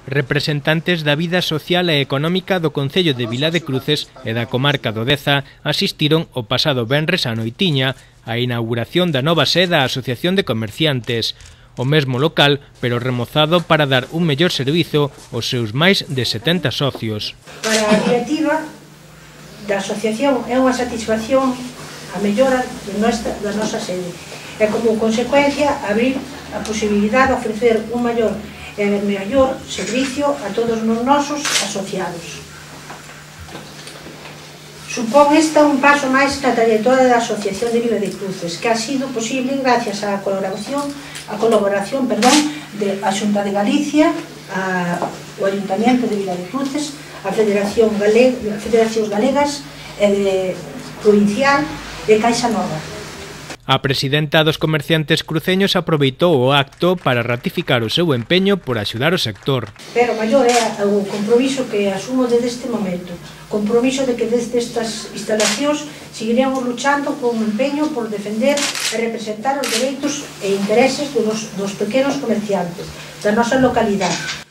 Representantes da vida social e económica do Concello de Vila de Cruces e da comarca do Deza asistiron o pasado venres á noitiña á inauguración da nova sede da Asociación de Comerciantes, o mesmo local, pero remozado para dar un mellor servizo aos seus máis de 70 socios. Para a directiva da asociación é unha satisfacción a mellora da nosa sede e como consecuencia abrir a posibilidade de ofrecer un mellor servicio a todos os nosos asociados. Supón esta un paso máis na trayectoria da Asociación de Vila de Cruces, que ha sido posible gracias á colaboración da Xunta de Galicia, o Ayuntamiento de Vila de Cruces, a Federacións Galegas e Provincial e Caixa Nova. A presidenta dos comerciantes cruceños aproveitou o acto para ratificar o seu empeño por axudar o sector. Pero maior é o compromiso que asumo desde este momento, compromiso de que desde estas instalacións seguiremos luchando con empeño por defender e representar os dereitos e intereses dos pequenos comerciantes da nosa localidade,